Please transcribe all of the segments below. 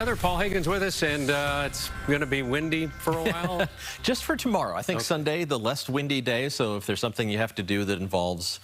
Paul Heggen's with us, and it's going to be windy for a while. Just for tomorrow. I think Sunday, the less windy day, so if there's something you have to do that involves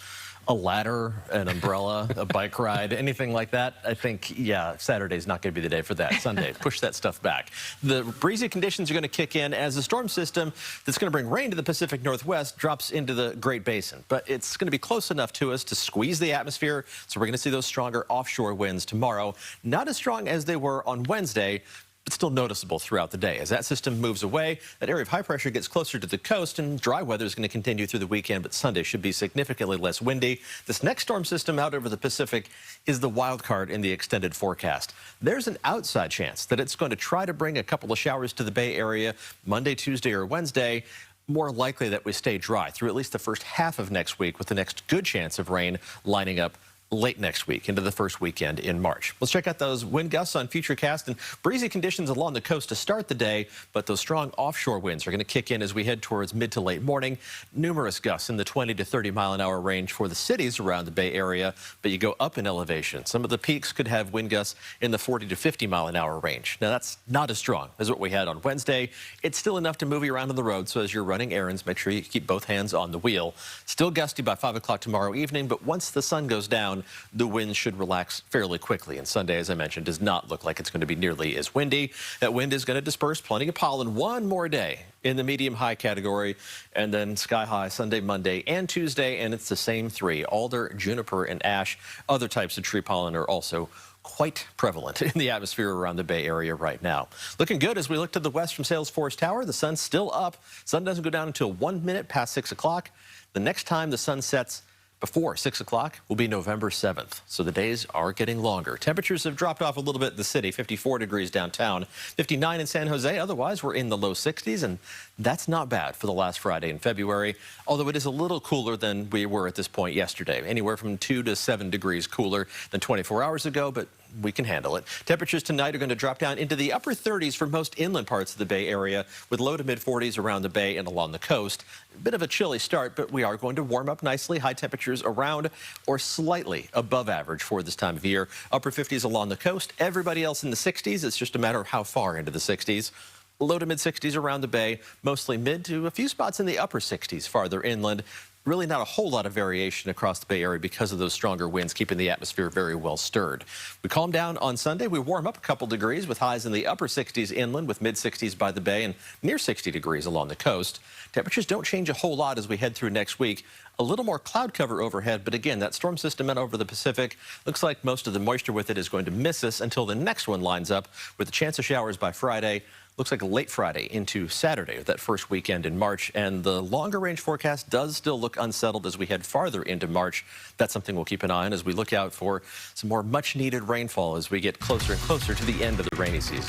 a ladder, an umbrella, a bike ride, anything like that, I think, yeah, Saturday's not going to be the day for that. Sunday, push that stuff back. The breezy conditions are going to kick in as the storm system that's going to bring rain to the Pacific Northwest drops into the Great Basin. But it's going to be close enough to us to squeeze the atmosphere, so we're going to see those stronger offshore winds tomorrow. Not as strong as they were on Wednesday, but still noticeable throughout the day. As that system moves away, that area of high pressure gets closer to the coast, and dry weather is going to continue through the weekend, but Sunday should be significantly less windy. This next storm system out over the Pacific is the wild card in the extended forecast. There's an outside chance that it's going to try to bring a couple of showers to the Bay Area Monday, Tuesday, or Wednesday. More likely that we stay dry through at least the first half of next week, with the next good chance of rain lining up late next week into the first weekend in March. Let's check out those wind gusts on Futurecast, and breezy conditions along the coast to start the day, but those strong offshore winds are going to kick in as we head towards mid to late morning. Numerous gusts in the 20 to 30 mile an hour range for the cities around the Bay Area, but you go up in elevation. Some of the peaks could have wind gusts in the 40 to 50 mile an hour range. Now that's not as strong as what we had on Wednesday. It's still enough to move you around on the road, so as you're running errands, make sure you keep both hands on the wheel. Still gusty by 5 o'clock tomorrow evening, but once the sun goes down, the wind should relax fairly quickly. And Sunday, as I mentioned, does not look like it's going to be nearly as windy. That wind is going to disperse plenty of pollen one more day in the medium-high category, and then sky-high Sunday, Monday, and Tuesday, and it's the same three: alder, juniper, and ash. Other types of tree pollen are also quite prevalent in the atmosphere around the Bay Area right now. Looking good as we look to the west from Salesforce Tower. The sun's still up. Sun doesn't go down until 1 minute past 6 o'clock. The next time the sun sets before 6 o'clock will be November 7th, so the days are getting longer. Temperatures have dropped off a little bit in the city, 54 degrees downtown, 59 in San Jose. Otherwise, we're in the low 60s, and that's not bad for the last Friday in February, although it is a little cooler than we were at this point yesterday, anywhere from 2 to 7 degrees cooler than 24 hours ago, but we can handle it. Temperatures tonight are going to drop down into the upper 30s for most inland parts of the Bay Area, with low to mid 40s around the Bay and along the coast. A bit of a chilly start, but we are going to warm up nicely. High temperatures around or slightly above average for this time of year. Upper 50s along the coast. Everybody else in the 60s. It's just a matter of how far into the 60s. Low to mid 60s around the Bay, mostly mid to a few spots in the upper 60s farther inland. Really not a whole lot of variation across the Bay Area because of those stronger winds keeping the atmosphere very well stirred. We calm down on Sunday. We warm up a couple degrees with highs in the upper 60s inland, with mid 60s by the Bay and near 60 degrees along the coast. Temperatures don't change a whole lot as we head through next week. A little more cloud cover overhead, but again, that storm system out over the Pacific looks like most of the moisture with it is going to miss us until the next one lines up, with a chance of showers by Friday. Looks like late Friday into Saturday, that first weekend in March, and the longer range forecast does still look unsettled as we head farther into March. That's something we'll keep an eye on as we look out for some more much needed rainfall as we get closer and closer to the end of the rainy season.